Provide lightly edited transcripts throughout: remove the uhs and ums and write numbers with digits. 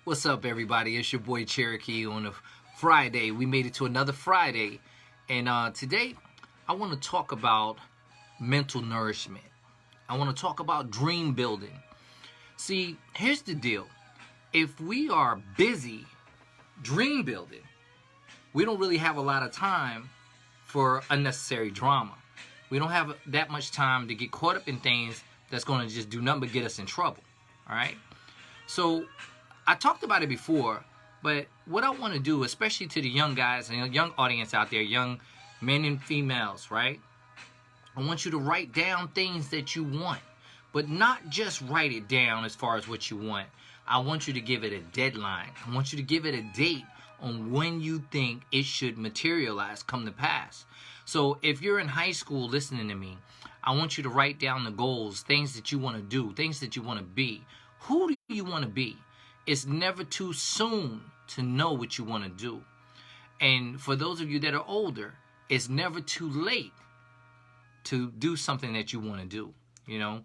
What's up, everybody? It's your boy Cherokee on a Friday. We made it to another Friday. And today, I want to talk about mental nourishment. I want to talk about dream building. See, here's the deal. If we are busy dream building, we don't really have a lot of time for unnecessary drama. We don't have that much time to get caught up in things that's going to just do nothing but get us in trouble. All right? So, I talked about it before, but what I want to do, especially to the young guys and the young audience out there, young men and females, right? I want you to write down things that you want, but not just write it down as far as what you want. I want you to give it a deadline. I want you to give it a date on when you think it should materialize, come to pass. So if you're in high school listening to me, I want you to write down the goals, things that you want to do, things that you want to be. Who do you want to be? It's never too soon to know what you want to do. And for those of you that are older, it's never too late to do something that you want to do. You know,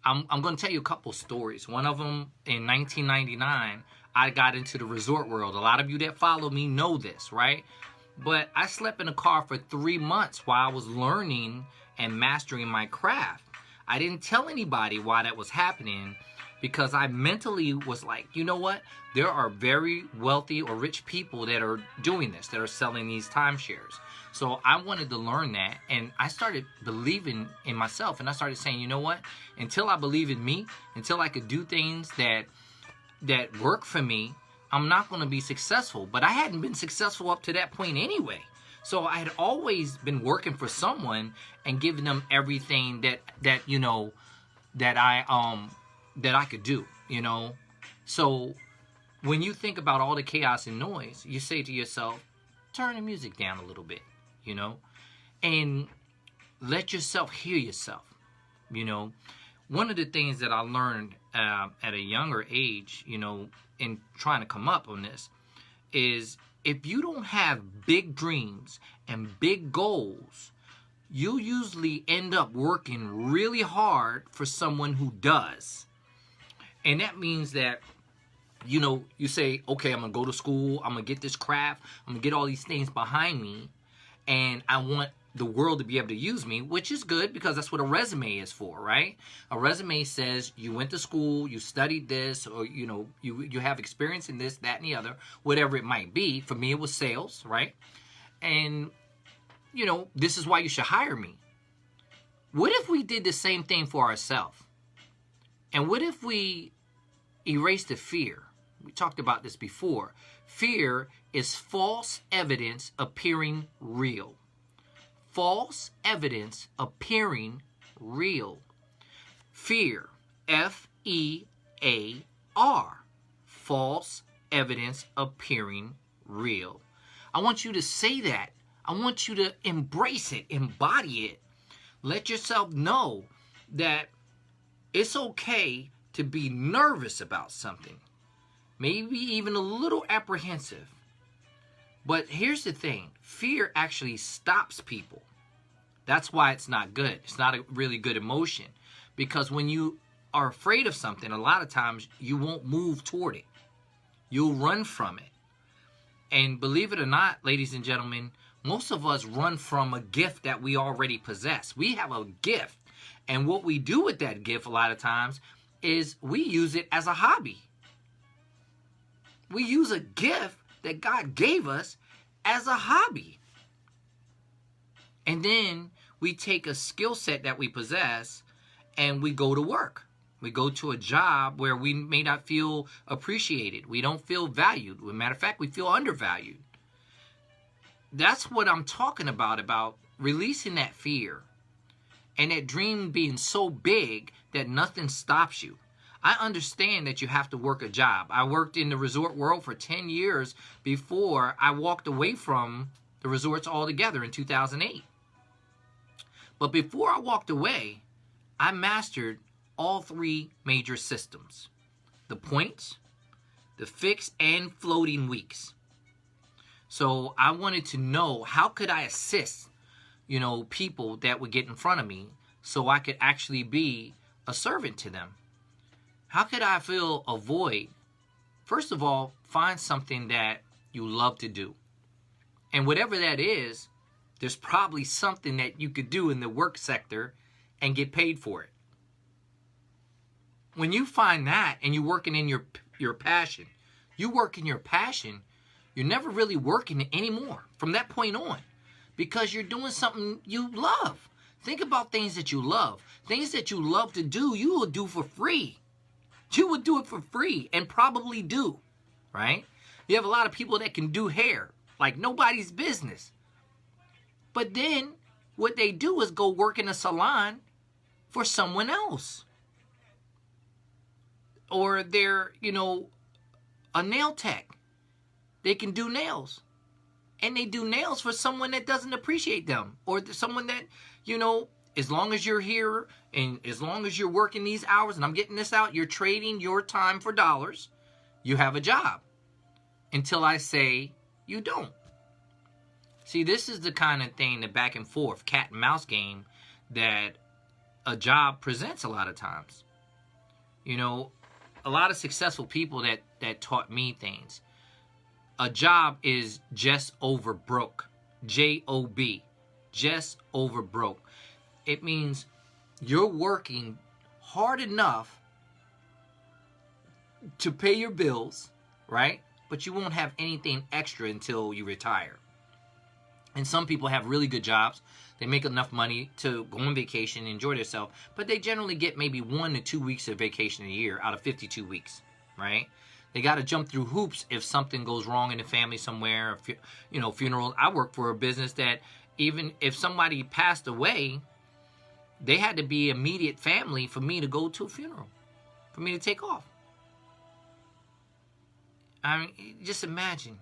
I'm going to tell you a couple stories. One of them, in 1999, I got into the resort world. A lot of you that follow me know this, right? But I slept in a car for 3 months while I was learning and mastering my craft. I didn't tell anybody why that was happening, because I mentally was like, you know what? There are very wealthy or rich people that are doing this, that are selling these timeshares. So I wanted to learn that, and I started believing in myself, and I started saying, you know what? Until I believe in me, until I could do things that work for me, I'm not going to be successful. But I hadn't been successful up to that point anyway. So I had always been working for someone and giving them everything that I could do, you know. So when you think about all the chaos and noise, you say to yourself, turn the music down a little bit, you know, and let yourself hear yourself, you know. One of the things that I learned at a younger age, you know, in trying to come up on this, is if you don't have big dreams and big goals, you'll usually end up working really hard for someone who does. And that means that, you know, you say, okay, I'm going to go to school. I'm going to get this craft. I'm going to get all these things behind me. And I want the world to be able to use me, which is good because that's what a resume is for, right? A resume says you went to school, you studied this, or, you know, you have experience in this, that, and the other, whatever it might be. For me, it was sales, right? And, you know, this is why you should hire me. What if we did the same thing for ourselves? And what if we erase the fear? We talked about this before. Fear is false evidence appearing real. False evidence appearing real. Fear, F-E-A-R. False evidence appearing real. I want you to say that. I want you to embrace it, embody it. Let yourself know that it's okay to be nervous about something, maybe even a little apprehensive. But here's the thing, fear actually stops people. That's why it's not good. It's not a really good emotion, because when you are afraid of something, a lot of times you won't move toward it. You'll run from it. And believe it or not, ladies and gentlemen, most of us run from a gift that we already possess. We have a gift. And what we do with that gift a lot of times is we use it as a hobby. We use a gift that God gave us as a hobby. And then we take a skill set that we possess and we go to work. We go to a job where we may not feel appreciated. We don't feel valued. As a matter of fact, we feel undervalued. That's what I'm talking about releasing that fear. And that dream being so big that nothing stops you. I understand that you have to work a job. I worked in the resort world for 10 years before I walked away from the resorts altogether in 2008. But before I walked away, I mastered all three major systems. The points, the fixed and floating weeks. So I wanted to know, how could I assist, you know, people that would get in front of me so I could actually be a servant to them? How could I fill a void First of all, find something that you love to do. And whatever that is, there's probably something that you could do in the work sector and get paid for it. When you find that and you're working in your passion, you work in your passion, you're never really working anymore from that point on, because you're doing something you love. Think about things that you love. Things that you love to do, you will do for free. You would do it for free and probably do, right? You have a lot of people that can do hair like nobody's business. But then what they do is go work in a salon for someone else. Or they're, a nail tech. They can do nails. And they do nails for someone that doesn't appreciate them. Or someone that, as long as you're here and as long as you're working these hours, and I'm getting this out, you're trading your time for dollars, you have a job. Until I say you don't. See, this is the kind of thing, the back and forth, cat and mouse game that a job presents a lot of times. A lot of successful people that taught me things. A job is just over broke. J-O-B. Just over broke. It means you're working hard enough to pay your bills, right? But you won't have anything extra until you retire. And some people have really good jobs. They make enough money to go on vacation, enjoy themselves, but they generally get maybe 1 to 2 weeks of vacation a year out of 52 weeks, right? They got to jump through hoops if something goes wrong in the family somewhere, funerals. I work for a business that even if somebody passed away, they had to be immediate family for me to go to a funeral, for me to take off. I mean, just imagine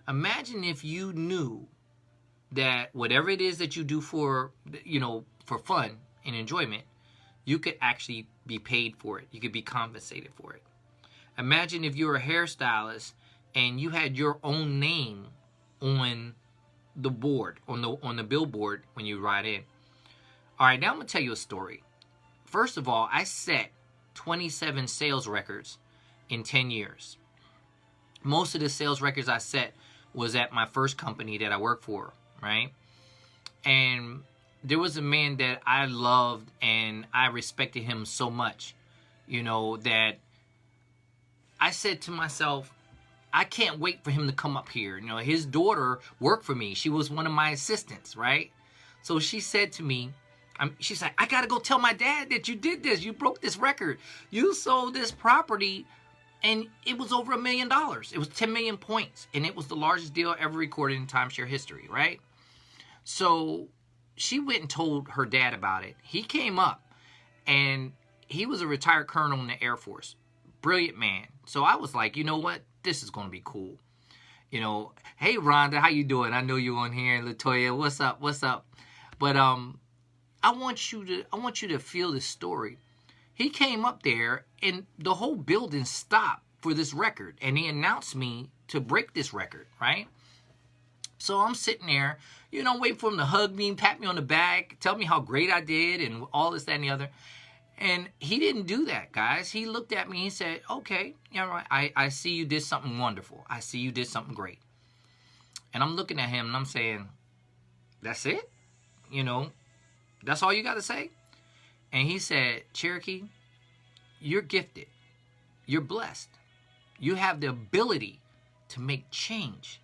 if you knew that whatever it is that you do for fun and enjoyment, you could actually be paid for it. You could be compensated for it. Imagine if you're a hairstylist and you had your own name on the board, on the billboard when you ride in. All right, now I'm going to tell you a story. First of all, I set 27 sales records in 10 years. Most of the sales records I set was at my first company that I worked for, right? And there was a man that I loved and I respected him so much, that I said to myself, I can't wait for him to come up here. His daughter worked for me. She was one of my assistants, right? So she said to me, she's like, I got to go tell my dad that you did this. You broke this record. You sold this property and it was over $1 million. It was 10 million points. And it was the largest deal ever recorded in timeshare history, right? So she went and told her dad about it. He came up and he was a retired colonel in the Air Force. Brilliant man. So I was like, you know what? This is going to be cool. Hey, Rhonda, how you doing? I know you on here. Latoya, what's up? What's up? But I want you to feel this story. He came up there and the whole building stopped for this record. And he announced me to break this record, right? So I'm sitting there, waiting for him to hug me, pat me on the back, tell me how great I did and all this, that, and the other. And he didn't do that, guys. He looked at me and said, okay, right. I see you did something wonderful. I see you did something great. And I'm looking at him and I'm saying, that's it? That's all you got to say? And he said, Cherokee, you're gifted. You're blessed. You have the ability to make change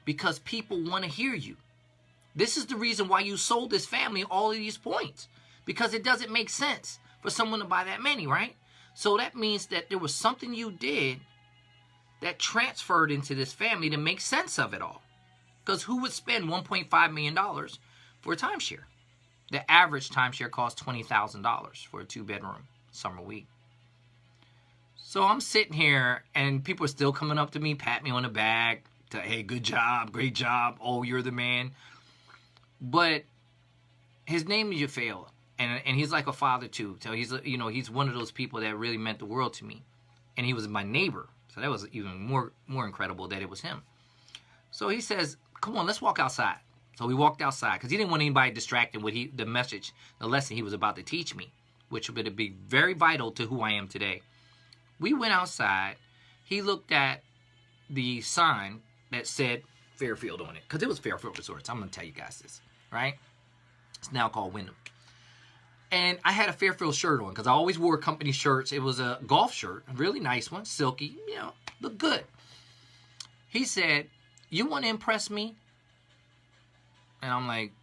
because people want to hear you. This is the reason why you sold this family all of these points, because it doesn't make sense for someone to buy that many, right? So that means that there was something you did that transferred into this family to make sense of it all. Because who would spend $1.5 million for a timeshare? The average timeshare costs $20,000 for a 2-bedroom summer week. So I'm sitting here and people are still coming up to me, pat me on the back, hey, good job, great job, oh, you're the man. But his name is Yafael, and he's like a father too. So he's one of those people that really meant the world to me, and he was my neighbor. So that was even more incredible that it was him. So he says, "Come on, let's walk outside." So we walked outside because he didn't want anybody distracted with the lesson he was about to teach me, which would be very vital to who I am today. We went outside. He looked at the sign that said Fairfield on it, because it was Fairfield Resorts. I'm going to tell you guys this, right? It's now called Wyndham. And I had a Fairfield shirt on because I always wore company shirts. It was a golf shirt, a really nice one, silky, looked good. He said, "You want to impress me?" And I'm like,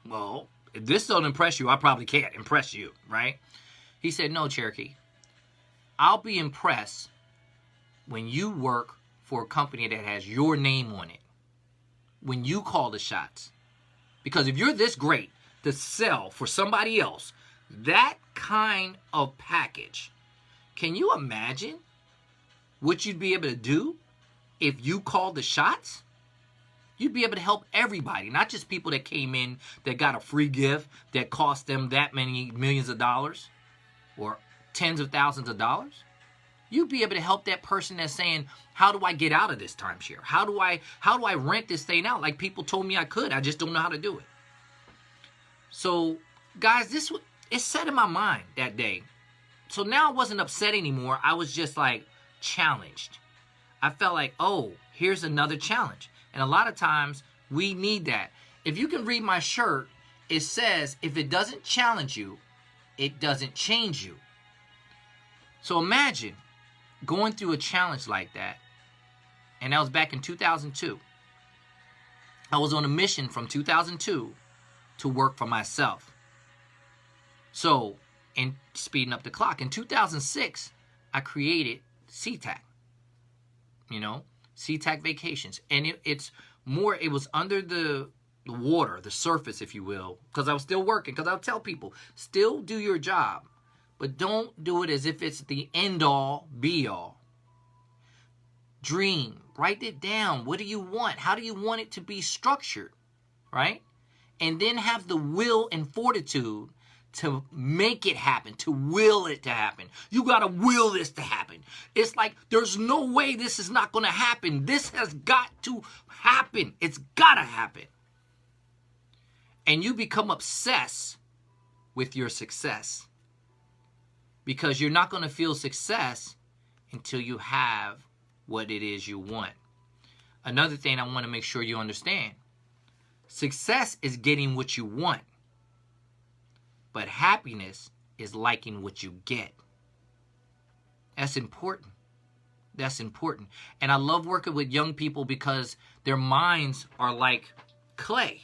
"Well, if this don't impress you, I probably can't impress you, right?" He said, "No, Cherokee. I'll be impressed when you work for a company that has your name on it. When you call the shots. Because if you're this great to sell for somebody else that kind of package, can you imagine what you'd be able to do if you called the shots? You'd be able to help everybody, not just people that came in that got a free gift that cost them that many millions of dollars or tens of thousands of dollars. You'd be able to help that person that's saying, how do I get out of this timeshare? How do I rent this thing out? Like people told me I could. I just don't know how to do it." So, guys, it set in my mind that day. So now I wasn't upset anymore. I was just like challenged. I felt like, oh, here's another challenge. And a lot of times we need that. If you can read my shirt, it says, if it doesn't challenge you, it doesn't change you. So imagine going through a challenge like that. And that was back in 2002. I was on a mission from 2002 to work for myself. So, in speeding up the clock, in 2006, I created SeaTac. SeaTac Vacations. And it was under the water, the surface, if you will, because I was still working. Because I'll tell people, still do your job, but don't do it as if it's the end-all, be-all. Dream. Write it down. What do you want? How do you want it to be structured? Right? And then have the will and fortitude to make it happen, to will it to happen. You got to will this to happen. It's like there's no way this is not going to happen. This has got to happen. It's got to happen. And you become obsessed with your success, because you're not going to feel success until you have what it is you want. Another thing I want to make sure you understand. Success is getting what you want, but happiness is liking what you get. That's important. That's important. And I love working with young people because their minds are like clay.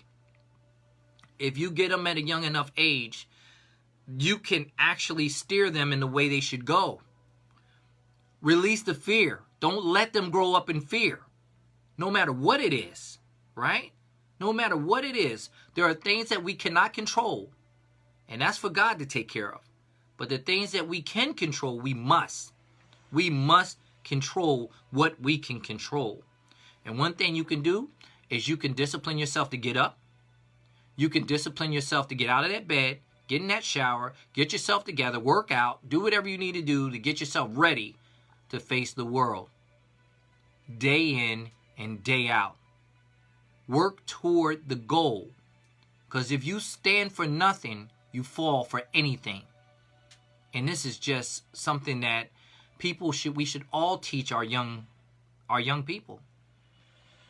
If you get them at a young enough age, you can actually steer them in the way they should go. Release the fear. Don't let them grow up in fear, no matter what it is, right? No matter what it is, there are things that we cannot control, and that's for God to take care of. But the things that we can control, we must. We must control what we can control. And one thing you can do is you can discipline yourself to get up. You can discipline yourself to get out of that bed, get in that shower, get yourself together, work out, do whatever you need to do to get yourself ready to face the world. Day in and day out. Work toward the goal. Because if you stand for nothing, you fall for anything. And this is just something that we should all teach our young people.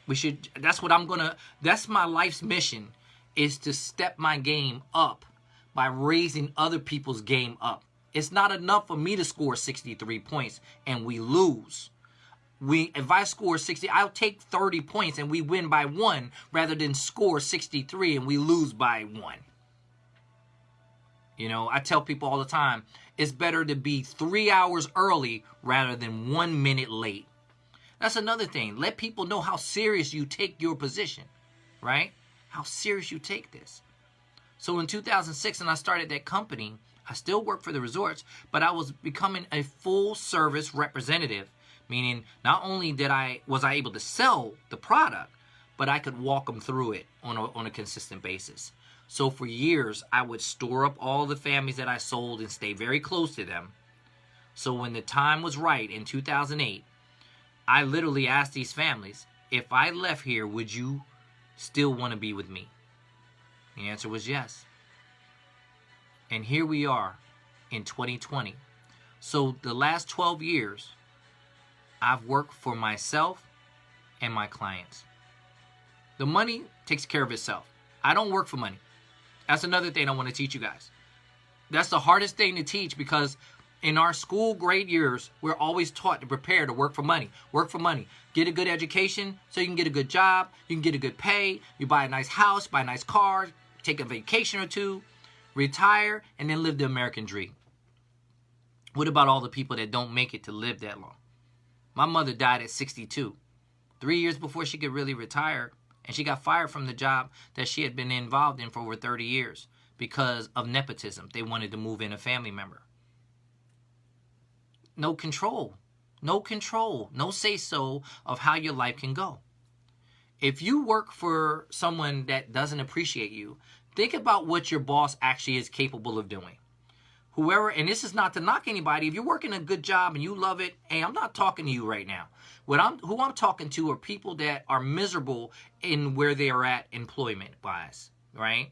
That's my life's mission, is to step my game up by raising other people's game up. It's not enough for me to score 63 points and we lose. If I score 60, I'll take 30 points and we win by 1 rather than score 63 and we lose by 1. I tell people all the time, it's better to be 3 hours early rather than 1 minute late. That's another thing. Let people know how serious you take your position, right? How serious you take this. So in 2006, when I started that company, I still worked for the resorts, but I was becoming a full service representative. Meaning, not only was I able to sell the product, but I could walk them through it on a consistent basis. So for years, I would store up all the families that I sold and stay very close to them. So when the time was right in 2008, I literally asked these families, if I left here, would you still want to be with me? The answer was yes. And here we are in 2020. So the last 12 years, I've worked for myself and my clients. The money takes care of itself. I don't work for money. That's another thing I want to teach you guys. That's the hardest thing to teach, because in our school grade years, we're always taught to prepare to work for money. Work for money. Get a good education so you can get a good job. You can get a good pay. You buy a nice house, buy a nice car, take a vacation or two, retire, and then live the American dream. What about all the people that don't make it to live that long? My mother died at 62, 3 years before she could really retire, and she got fired from the job that she had been involved in for over 30 years because of nepotism. They wanted to move in a family member. No control, no say-so of how your life can go. If you work for someone that doesn't appreciate you, think about what your boss actually is capable of doing. Whoever, and this is not to knock anybody, if you're working a good job and you love it, hey, I'm not talking to you right now. Who I'm talking to are people that are miserable in where they are at employment-wise, right?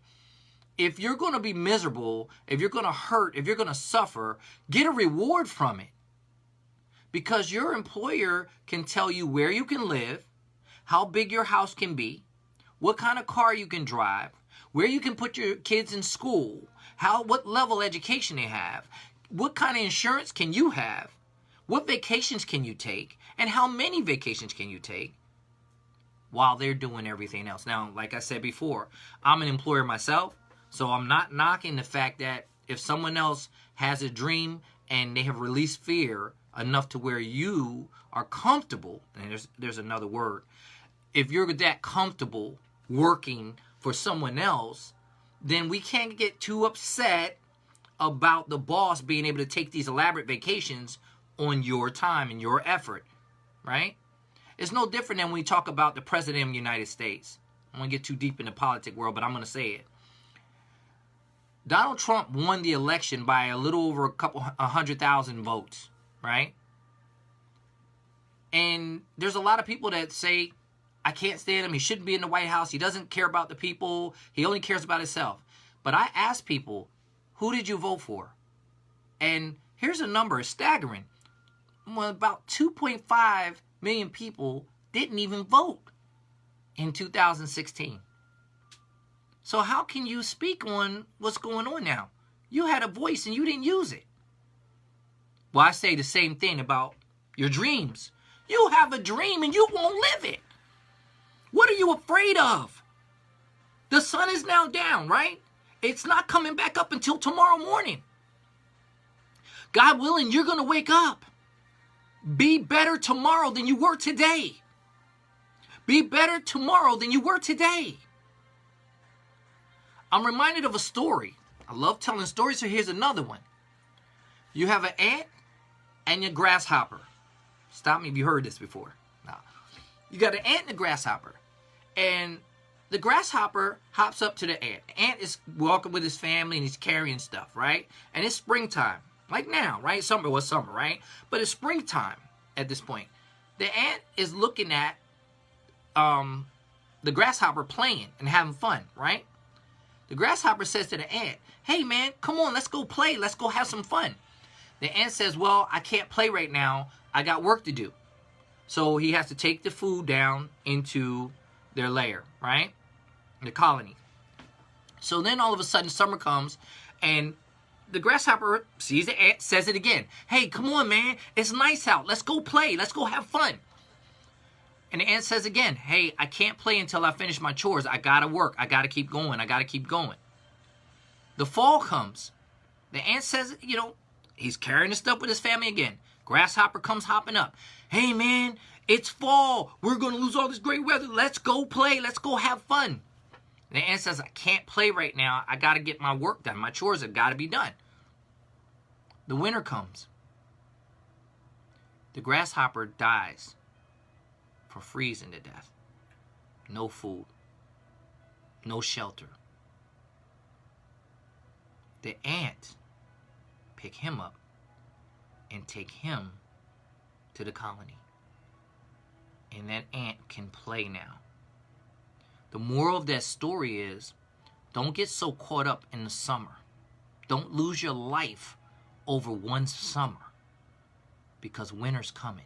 If you're going to be miserable, if you're going to hurt, if you're going to suffer, get a reward from it. Because your employer can tell you where you can live, how big your house can be, what kind of car you can drive, where you can put your kids in school, what level education they have, what kind of insurance can you have, what vacations can you take, and how many vacations can you take while they're doing everything else. Now, like I said before, I'm an employer myself, so I'm not knocking the fact that if someone else has a dream and they have released fear enough to where you are comfortable, and there's another word, if you're that comfortable working for someone else, then we can't get too upset about the boss being able to take these elaborate vacations on your time and your effort, right? It's no different than when we talk about the President of the United States. I don't want to get too deep in the politic world, but I'm going to say it. Donald Trump won the election by a little over 100,000 votes, right? And there's a lot of people that say, I can't stand him. He shouldn't be in the White House. He doesn't care about the people. He only cares about himself. But I ask people, who did you vote for? And here's a number, it's staggering. Well, about 2.5 million people didn't even vote in 2016. So how can you speak on what's going on now? You had a voice and you didn't use it. Well, I say the same thing about your dreams. You have a dream and you won't live it. What are you afraid of? The sun is now down, right? It's not coming back up until tomorrow morning. God willing, you're going to wake up. Be better tomorrow than you were today. Be better tomorrow than you were today. I'm reminded of a story. I love telling stories, so here's another one. You have an ant and your grasshopper. Stop me if you heard this before. No. You got an ant and a grasshopper. And the grasshopper hops up to the ant. The ant is walking with his family and he's carrying stuff, right? And it's springtime. Like now, right? Summer was summer, right? But it's springtime at this point. The ant is looking at the grasshopper playing and having fun, right? The grasshopper says to the ant, hey man, come on, let's go play. Let's go have some fun. The ant says, well, I can't play right now. I got work to do. So he has to take the food down into their lair, right? The colony. So then all of a sudden summer comes and the grasshopper sees the ant, says it again. Hey, come on, man. It's nice out. Let's go play. Let's go have fun. And the ant says again, hey, I can't play until I finish my chores. I got to work. I got to keep going. I got to keep going. The fall comes. The ant says, he's carrying the stuff with his family again. Grasshopper comes hopping up. Hey, man, it's fall. We're going to lose all this great weather. Let's go play. Let's go have fun. And the ant says, I can't play right now. I got to get my work done. My chores have got to be done. The winter comes. The grasshopper dies for freezing to death. No food. No shelter. The ant pick him up and take him to the colony. And that ant can play now. The moral of that story is, don't get so caught up in the summer. Don't lose your life over one summer. because winter's coming.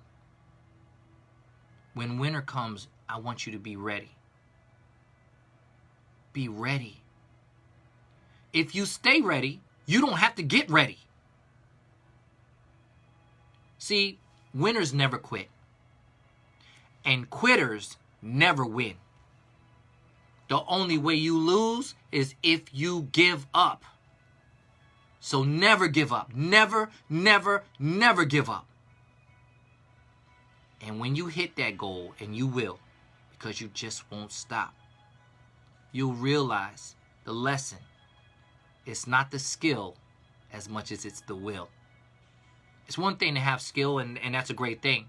When winter comes, I want you to be ready. Be ready. If you stay ready, you don't have to get ready. See, winners never quit. And quitters never win. The only way you lose is if you give up. So never give up. Never, never, never give up. And when you hit that goal, and you will, because you just won't stop, you'll realize the lesson. It's not the skill as much as it's the will. It's one thing to have skill, and that's a great thing.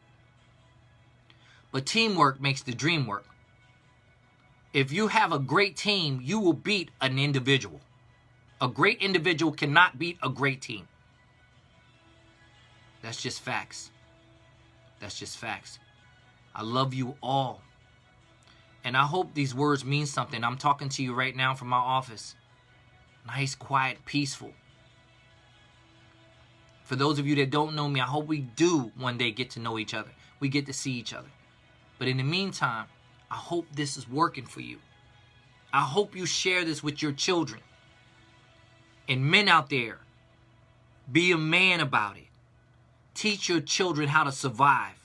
But teamwork makes the dream work. If you have a great team, you will beat an individual. A great individual cannot beat a great team. That's just facts. That's just facts. I love you all. And I hope these words mean something. I'm talking to you right now from my office. Nice, quiet, peaceful. For those of you that don't know me, I hope we do one day get to know each other. We get to see each other. But in the meantime, I hope this is working for you. I hope you share this with your children. And men out there, be a man about it. Teach your children how to survive.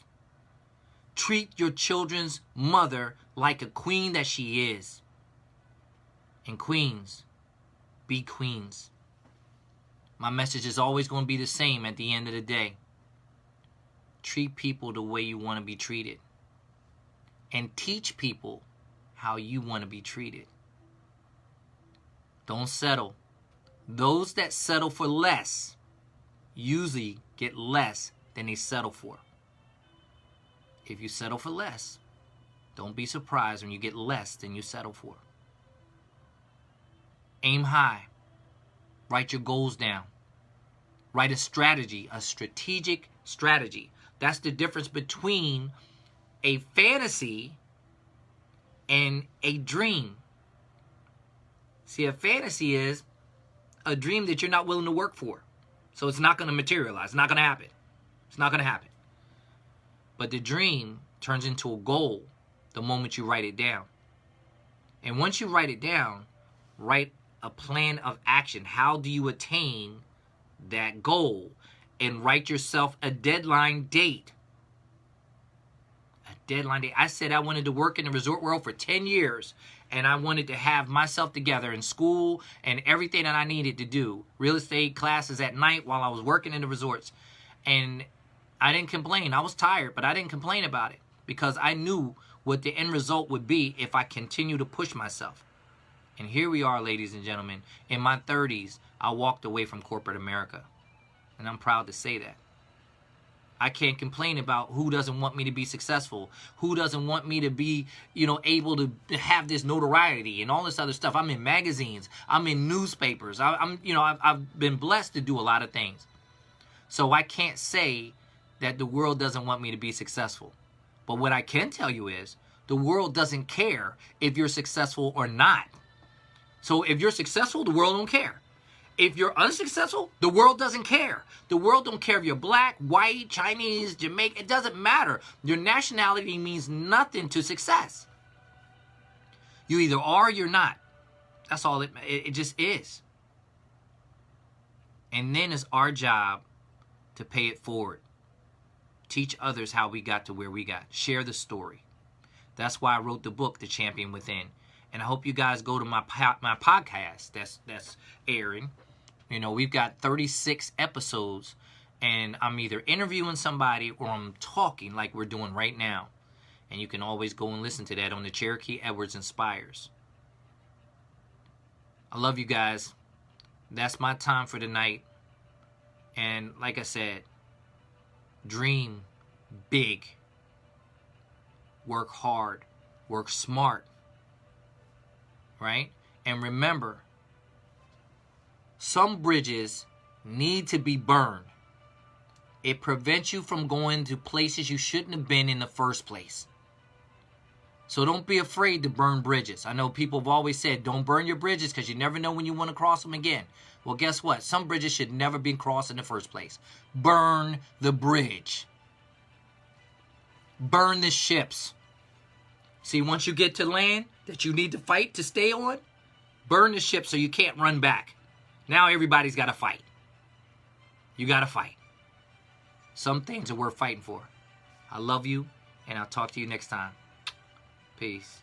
Treat your children's mother like a queen that she is. And queens, be queens. My message is always going to be the same at the end of the day. Treat people the way you want to be treated. And teach people how you want to be treated. Don't settle. Those that settle for less usually get less than they settle for. If you settle for less, don't be surprised when you get less than you settle for. Aim high. Write your goals down. Write a strategy, a strategic strategy. That's the difference between a fantasy and a dream. See, a fantasy is a dream that you're not willing to work for. So it's not going to materialize. It's not going to happen. It's not going to happen. But the dream turns into a goal the moment you write it down. And once you write it down, write a plan of action. How do you attain that goal? And write yourself a deadline date. A deadline date. I said I wanted to work in the resort world for 10 years. And I wanted to have myself together in school and everything that I needed to do. Real estate classes at night while I was working in the resorts. And I didn't complain. I was tired, but I didn't complain about it. Because I knew what the end result would be if I continue to push myself. And here we are, ladies and gentlemen. In my 30s, I walked away from corporate America. And I'm proud to say that. I can't complain about who doesn't want me to be successful, who doesn't want me to be, able to have this notoriety and all this other stuff. I'm in magazines, I'm in newspapers. I've been blessed to do a lot of things. So I can't say that the world doesn't want me to be successful. But what I can tell you is the world doesn't care if you're successful or not. So if you're successful, the world don't care. If you're unsuccessful, the world doesn't care. The world don't care if you're black, white, Chinese, Jamaican. It doesn't matter. Your nationality means nothing to success. You either are or you're not. That's all it just is. And then it's our job to pay it forward. Teach others how we got to where we got. Share the story. That's why I wrote the book, The Champion Within. And I hope you guys go to my podcast that's airing. We've got 36 episodes, and I'm either interviewing somebody or I'm talking like we're doing right now. And you can always go and listen to that on the Cherokee Edwards Inspires. I love you guys. That's my time for tonight. And like I said, dream big. Work hard. Work smart. Right? And remember, some bridges need to be burned. It prevents you from going to places you shouldn't have been in the first place. So don't be afraid to burn bridges. I know people have always said, don't burn your bridges because you never know when you want to cross them again. Well, guess what? Some bridges should never be crossed in the first place. Burn the bridge. Burn the ships. See, once you get to land that you need to fight to stay on, burn the ship so you can't run back. Now everybody's got to fight. You got to fight. Some things are worth fighting for. I love you, and I'll talk to you next time. Peace.